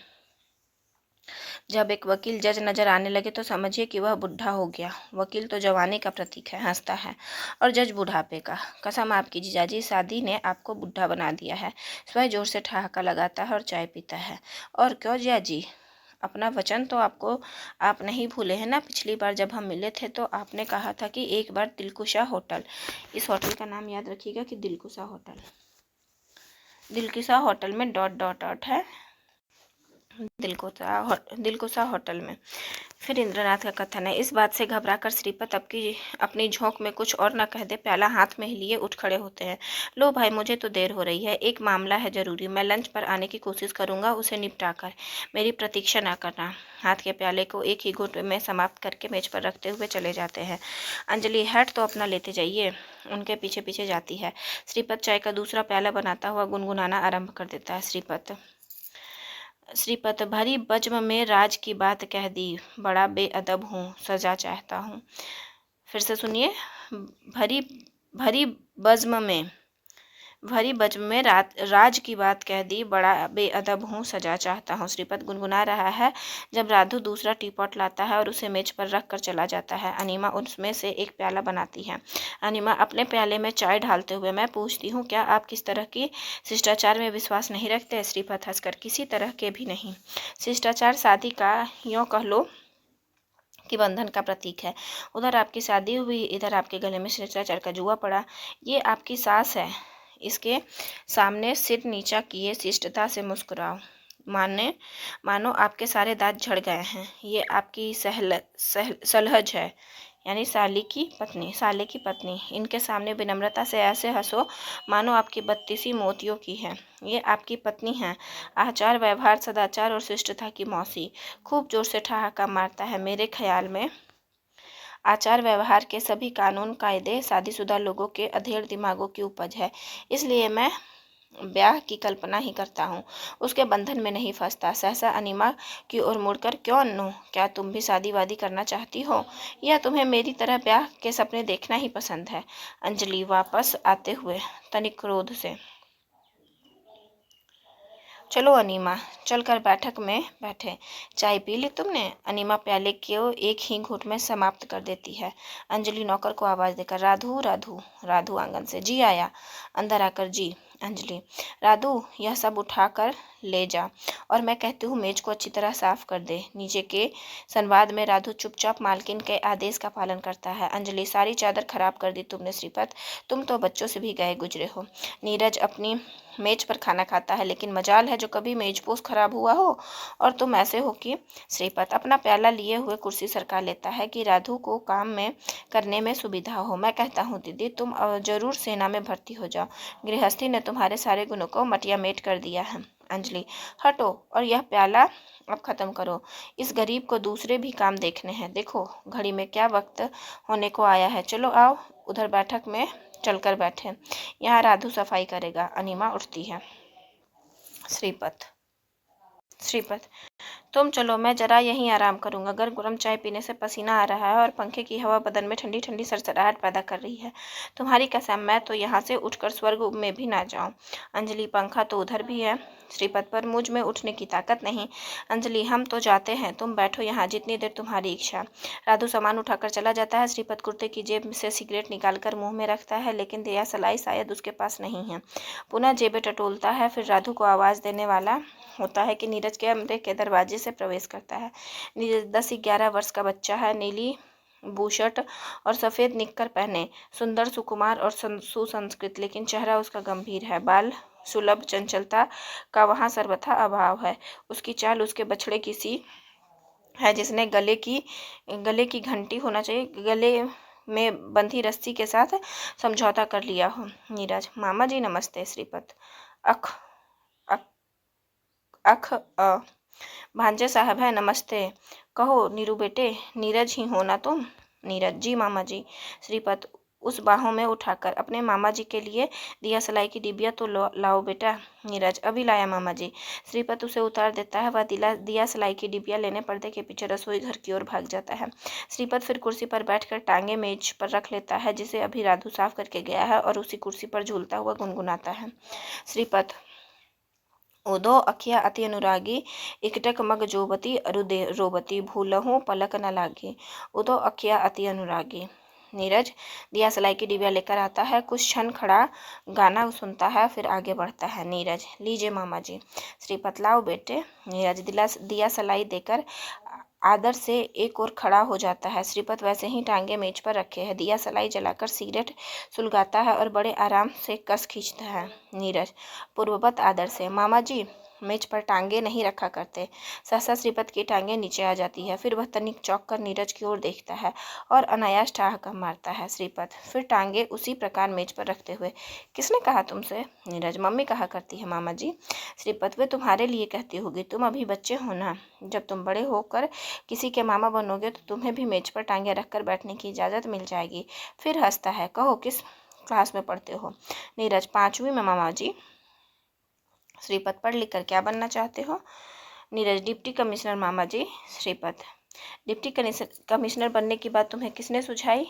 जब एक वकील जज नजर आने लगे तो समझिए कि वह बुढ़ा हो गया। वकील तो जवानी का प्रतीक है। हंसता है, और जज बुढ़ापे का। कसम आपकी जीजाजी, शादी ने आपको बुढ़ा बना दिया है। स्वयं जोर से ठहाका लगाता है और चाय पीता है। और क्यों जीजाजी, अपना वचन तो आप नहीं भूले हैं ना। पिछली बार जब हम मिले थे तो आपने कहा था कि एक बार दिलकुशा होटल, इस होटल का नाम याद रखिएगा कि दिलकुशा होटल, दिलकुशा होटल में ... है, दिलकुशा होटल में। फिर इंद्रनाथ का कथन है, इस बात से घबराकर श्रीपत अपनी झोंक में कुछ और न कह दे, प्याला हाथ में लिए उठ खड़े होते हैं। लो भाई, मुझे तो देर हो रही है, एक मामला है जरूरी, मैं लंच पर आने की कोशिश करूंगा, उसे निपटाकर मेरी प्रतीक्षा ना करना। हाथ के प्याले को एक ही घूंट में समाप्त करके मेज पर रखते हुए चले जाते हैं। अंजलि, हैट तो अपना लेते जाइए, उनके पीछे पीछे जाती है। श्रीपत चाय का दूसरा प्याला बनाता हुआ गुनगुनाना आरंभ कर देता है। श्रीपत, भरी बज्म में राज की बात कह दी, बड़ा बेअदब हूँ, सजा चाहता हूँ। फिर से सुनिए, भरी भरी बज्म में भरी बज में राज की बात कह दी, बड़ा बेअदब हूँ, सजा चाहता हूँ। श्रीपत गुनगुना रहा है जब राधु दूसरा टीपॉट लाता है और उसे मेज पर रख कर चला जाता है। अनीमा उसमें से एक प्याला बनाती है। अनीमा अपने प्याले में चाय ढालते हुए, मैं पूछती हूँ क्या आप किस तरह की शिष्टाचार में विश्वास नहीं रखते? श्रीपत हंसकर, किसी तरह के भी नहीं। शिष्टाचार शादी का यूँ कह लो कि बंधन का प्रतीक है। उधर आपकी शादी हुई, इधर आपके गले में शिष्टाचार का जुआ पड़ा। ये आपकी सास है, इसके सामने सिर नीचा किए शिष्टता से मुस्कुराओ, मानो आपके सारे दांत झड़ गए हैं। ये आपकी सलहज है, यानी साले की पत्नी। इनके सामने विनम्रता से ऐसे हंसो मानो आपकी बत्तीसी मोतियों की है। ये आपकी पत्नी है, आचार व्यवहार सदाचार और शिष्टता की मौसी। खूब जोर से ठहाका मारता है। मेरे ख्याल में आचार व्यवहार के सभी कानून कायदे शादीशुदा लोगों के अधेड़ दिमागों की उपज है। इसलिए मैं ब्याह की कल्पना ही करता हूँ, उसके बंधन में नहीं फंसता। सहसा अनीमा की ओर मुड़कर, क्यों अन्नू, क्या तुम भी शादी वादी करना चाहती हो, या तुम्हें मेरी तरह ब्याह के सपने देखना ही पसंद है? अंजलि वापस आते हुए तनिक क्रोध से, चलो अनीमा, चलकर बैठक में बैठे। चाय पी ली तुमने? अनीमा प्याले को एक ही घूंट में समाप्त कर देती है। अंजलि नौकर को आवाज़ देकर, राधु राधु। राधु आंगन से, जी आया। अंदर आकर, जी। अंजलि, राधु यह सब उठा कर ले जा, और मैं कहती हूँ मेज को अच्छी तरह साफ कर दे। नीचे के संवाद में राधु चुपचाप मालकिन के आदेश का पालन करता है। अंजलि, सारी चादर खराब कर दी तुमने श्रीपत, तुम तो बच्चों से भी गए गुजरे हो। नीरज अपनी मेज पर खाना खाता है, लेकिन मजाल है जो कभी मेजपोश खराब हुआ हो, और तुम ऐसे हो कि। श्रीपत अपना प्याला लिए हुए कुर्सी सरका लेता है कि राधु को काम में करने में सुविधा हो। मैं कहता हूँ दीदी, तुम जरूर सेना में भर्ती हो जाओ, गृहस्थी ने तुम्हारे सारे गुणों को मटिया मेट कर दिया है। अंजलि, हटो और यह प्याला अब ख़त्म करो, इस गरीब को दूसरे भी काम देखने हैं। देखो घड़ी में क्या वक्त होने को आया है। चलो आओ, उधर बैठक में चलकर बैठे, यहाँ राधु सफाई करेगा। अनीमा उठती है। श्रीपत श्रीपत तुम चलो, मैं जरा यहीं आराम करूंगा। गर्म गर्म चाय पीने से पसीना आ रहा है और पंखे की हवा बदन में ठंडी ठंडी सरसराहट पैदा कर रही है। तुम्हारी कसम, मैं तो यहाँ से उठकर स्वर्ग में भी ना जाऊँ। अंजलि, पंखा तो उधर भी है। श्रीपत, पर मुझ में उठने की ताकत नहीं। अंजलि, हम तो जाते हैं, तुम बैठो यहाँ जितनी देर तुम्हारी इच्छा। राधु सामान उठाकर चला जाता है। श्रीपत कुर्ते की जेब से सिगरेट निकालकर मुँह में रखता है, लेकिन दिया सलाई शायद उसके पास नहीं है। पुनः जेबें टटोलता है, फिर राधु को आवाज़ देने वाला होता है कि नीरज के कमरे के दरवाजे से प्रवेश करता है। नीरज 10-11 वर्ष का बच्चा है, नीली बूशर्ट और सफ़ेद निक्कर पहने, सुंदर सुकुमार और सुसंस्कृत, लेकिन चेहरा उसका गंभीर है। बाल सुलभ चंचलता का वहाँ सर्वथा अभाव है। उसकी चाल उसके बछड़े की सी है, जिसने गले की घंटी होना चाहिए, गले में बंधी रस्सी के साथ समझौता कर लिया हो। नीरज, मामा जी नमस्ते। श्रीपत, अख अख अख भांजे साहब है, नमस्ते। कहो नीरू बेटे, नीरज ही हो ना तुम? नीरज, जी मामा जी। श्रीपत उस बाहों में उठाकर, अपने मामा जी के लिए दिया सलाई की डिबिया तो लाओ बेटा। नीरज, अभी लाया मामा जी। श्रीपत उसे उतार देता है। वह दिया सलाई की डिबिया लेने पर्दे के पीछे रसोई घर की ओर भाग जाता है। श्रीपत फिर कुर्सी पर बैठकर टांगे मेज पर रख लेता है, जिसे अभी राधु साफ करके गया है, और उसी कुर्सी पर झूलता हुआ गुनगुनाता है। श्रीपत, उदो अखिया अति अनुरागी, इकटक मग जोबती अरुदे रोबती, भूलहूँ पलक न लागी। उदो अखिया अति अनुरागी। नीरज दिया सलाई की डिबिया लेकर आता है, कुछ क्षण खड़ा गाना सुनता है, फिर आगे बढ़ता है। नीरज, लीजिए मामा जी। श्रीपत, लाओ बेटे। नीरज दिया सलाई देकर आदर से एक और खड़ा हो जाता है। श्रीपत वैसे ही टांगे मेज पर रखे हैं, दिया सलाई जलाकर सिगरेट सुलगाता है और बड़े आराम से कस खींचता है। नीरज पूर्ववत आदर से, मामा जी मेज पर टांगे नहीं रखा करते। सहसा श्रीपत की टांगे नीचे आ जाती है, फिर वह तनिक चौंक कर नीरज की ओर देखता है और अनायास ठहाका मारता है। श्रीपत फिर टांगे उसी प्रकार मेज पर रखते हुए, किसने कहा तुमसे? नीरज, मम्मी कहा करती है मामा जी। श्रीपत, वे तुम्हारे लिए कहती होगी, तुम अभी बच्चे हो ना, जब तुम बड़े होकर किसी के मामा बनोगे तो तुम्हें भी मेज पर टांगे रखकर बैठने की इजाज़त मिल जाएगी। फिर हंसता है, कहो किस क्लास में पढ़ते हो? नीरज, 5वीं में मामा जी। श्रीपत, पढ़ लिख कर क्या बनना चाहते हो? नीरज, डिप्टी कमिश्नर मामा जी। श्रीपत, डिप्टी कमिश्नर बनने की बात तुम्हें किसने सुझाई?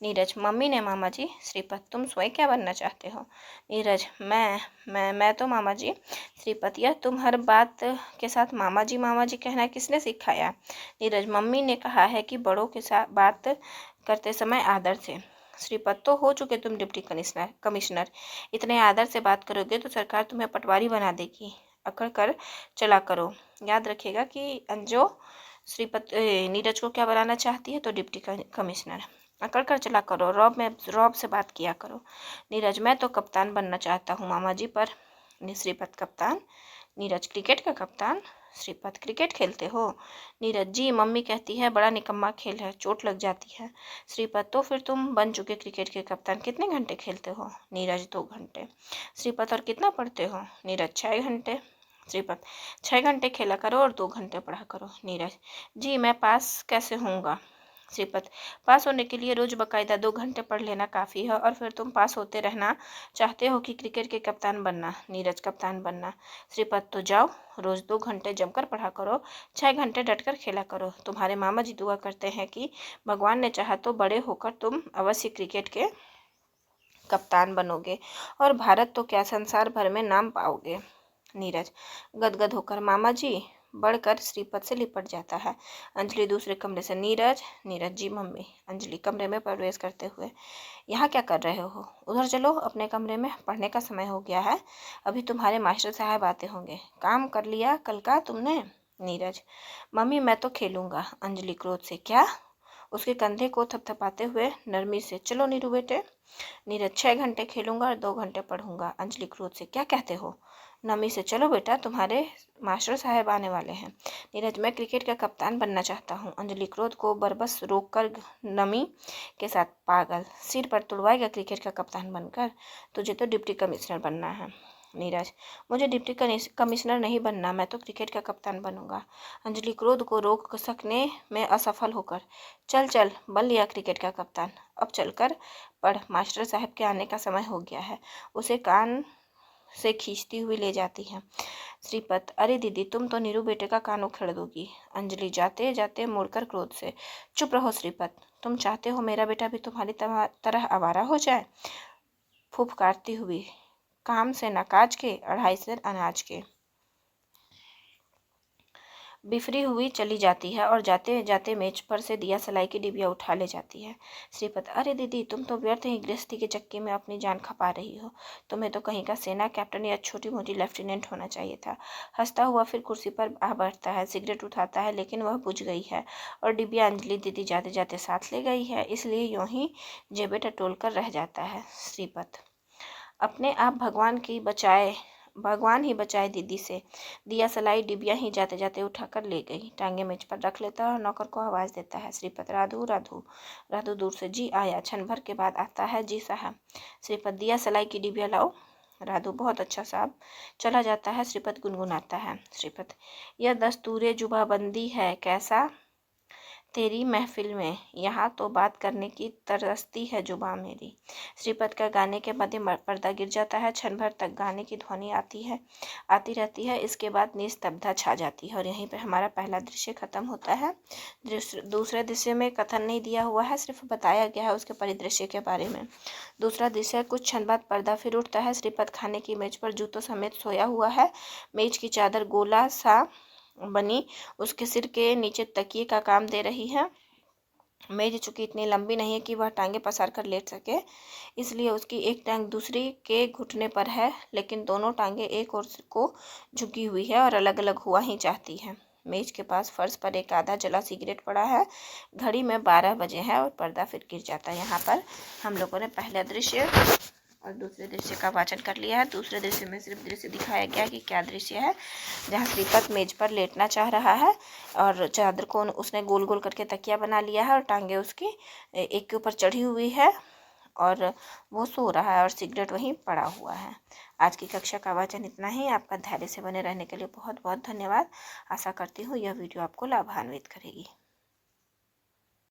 नीरज, मम्मी ने मामा जी। श्रीपत, तुम स्वयं क्या बनना चाहते हो? नीरज, मैं तो मामा जी। श्रीपत, यह तुम हर बात के साथ मामा जी कहना किसने सिखाया? नीरज, मम्मी ने कहा है कि बड़ों के साथ बात करते समय आदर से। श्रीपत, तो हो चुके तुम डिप्टी कमिश्नर, इतने आदर से बात करोगे तो सरकार तुम्हें पटवारी बना देगी। अकड़ कर चला करो, याद रखिएगा कि अंजो श्रीपत नीरज को क्या बनाना चाहती है, तो डिप्टी कमिश्नर। अकड़ कर चला करो, रौब से बात किया करो। नीरज, मैं तो कप्तान बनना चाहता हूँ मामा जी। पर श्रीपत, कप्तान? नीरज, क्रिकेट का कप्तान? श्रीपत, क्रिकेट खेलते हो? नीरज जी, मम्मी कहती है बड़ा निकम्मा खेल है, चोट लग जाती है। श्रीपत, तो फिर तुम बन चुके क्रिकेट के कप्तान कितने घंटे खेलते हो? नीरज, 2 घंटे। श्रीपत, और कितना पढ़ते हो? नीरज, 6 घंटे। श्रीपत, 6 घंटे खेला करो और 2 घंटे पढ़ा करो। नीरज जी, मैं पास कैसे होऊंगा? श्रीपत, पास होने के लिए रोज बाकायदा 2 घंटे पढ़ लेना काफ़ी है, और फिर तुम पास होते रहना चाहते हो कि क्रिकेट के कप्तान बनना? नीरज, कप्तान बनना। श्रीपत, तो जाओ, रोज 2 घंटे जमकर पढ़ा करो, 6 घंटे डटकर खेला करो। तुम्हारे मामा जी दुआ करते हैं कि भगवान ने चाहा तो बड़े होकर तुम अवश्य क्रिकेट के कप्तान बनोगे और भारत तो क्या संसार भर में नाम पाओगे। नीरज, गदगद होकर मामा जी बढ़कर श्रीपत से लिपट जाता है। अंजलि दूसरे कमरे से, नीरज। नीरज जी मम्मी। अंजलि कमरे में प्रवेश करते हुए, यहाँ क्या कर रहे हो? उधर चलो, अपने कमरे में, पढ़ने का समय हो गया है, अभी तुम्हारे मास्टर साहब आते होंगे। काम कर लिया कल का तुमने? नीरज, मम्मी मैं तो खेलूंगा। अंजलि क्रोध से, क्या? उसके कंधे को थपथपाते हुए नरमी से, चलो नीरू बेटे। नीरज, 6 घंटे खेलूंगा और 2 घंटे पढ़ूंगा। अंजलि क्रोध से, क्या कहते हो? नमी से, चलो बेटा, तुम्हारे मास्टर साहब आने वाले हैं। नीरज, मैं क्रिकेट का कप्तान बनना चाहता हूँ। अंजलि क्रोध को बरबस रोककर नमी के साथ, पागल, सिर पर तुड़वाएगा क्रिकेट का कप्तान बनकर? तुझे तो डिप्टी कमिश्नर बनना है। नीरज, मुझे डिप्टी कमिश्नर नहीं बनना, मैं तो क्रिकेट का कप्तान बनूंगा। अंजलि क्रोध को रोक सकने में असफल होकर, चल चल, बन लिया क्रिकेट का कप्तान, अब चलकर पढ़, मास्टर साहब के आने का समय हो गया है। उसे कान से खींचती हुई ले जाती है। श्रीपत, अरे दीदी, तुम तो नीरू बेटे का कान उखेड़ दोगी। अंजलि जाते जाते मुड़कर क्रोध से, चुप रहो श्रीपत, तुम चाहते हो मेरा बेटा भी तुम्हारी तरह आवारा हो जाए? फुफकारती हुई, काम से न काज के, 2.5 सेर अनाज के। बिफरी हुई चली जाती है और जाते जाते मेज पर से दिया सलाई की डिबिया उठा ले जाती है। श्रीपत, अरे दीदी, तुम तो व्यर्थ ही गृहस्थी के चक्की में अपनी जान खपा रही हो, तुम्हें तो कहीं का सेना कैप्टन या छोटी मोटी लेफ्टिनेंट होना चाहिए था। हंसता हुआ फिर कुर्सी पर आ बैठता है, सिगरेट उठाता है, लेकिन वह बुझ गई है और डिबिया अंजलि दीदी जाते जाते साथ ले गई है, इसलिए यूं ही जेबें टटोल कर रह जाता है। श्रीपत, अपने आप भगवान ही बचाए दीदी से। दिया सलाई डिबिया ही जाते जाते उठाकर ले गई, टांगे मेज पर रख लेता है और नौकर को आवाज़ देता है, श्रीपत, राधू राधू। राधू दूर से, जी आया, क्षण भर के बाद आता है, जी साहब। श्रीपत, दिया सलाई की डिबिया लाओ। राधू, बहुत अच्छा साहब। चला जाता है। श्रीपत गुनगुनाता है, श्रीपत, यह दस्तूरे जुबाबंदी है कैसा तेरी महफिल में, यहाँ तो बात करने की तरसती है जुबां मेरी। श्रीपत का गाने के मध्य पर्दा गिर जाता है, क्षण भर तक गाने की ध्वनि आती रहती है, इसके बाद निस्तब्धता छा जाती है और यहीं पर हमारा पहला दृश्य खत्म होता है। दूसरे दृश्य में कथन नहीं दिया हुआ है, सिर्फ बताया गया है उसके परिदृश्य के बारे में। दूसरा दृश्य, कुछ क्षण बाद पर्दा फिर उठता है। श्रीपत खाने की मेज पर जूतों समेत सोया हुआ है, मेज की चादर गोला सा बनी उसके सिर के नीचे तकिए का काम दे रही है। मेज चूंकि इतनी लंबी नहीं है कि वह टांगे पसार कर लेट सके, इसलिए उसकी एक टांग दूसरी के घुटने पर है, लेकिन दोनों टांगे एक ओर को झुकी हुई है और अलग अलग हुआ ही चाहती है। मेज के पास फर्श पर एक आधा जला सिगरेट पड़ा है। घड़ी में 12 बजे है और पर्दा फिर गिर जाता है। यहाँ पर हम लोगों ने पहला दृश्य और दूसरे दृश्य का वाचन कर लिया है। दूसरे दृश्य में सिर्फ दृश्य दिखाया गया कि क्या दृश्य है, जहाँ श्रीपत मेज पर लेटना चाह रहा है और चादर को उसने गोल गोल करके तकिया बना लिया है और टांगे उसकी एक के ऊपर चढ़ी हुई है और वो सो रहा है और सिगरेट वहीं पड़ा हुआ है। आज की कक्षा का वाचन इतना ही। आपका धैर्य से बने रहने के लिए बहुत बहुत धन्यवाद। आशा करती हूँ यह वीडियो आपको लाभान्वित करेगी।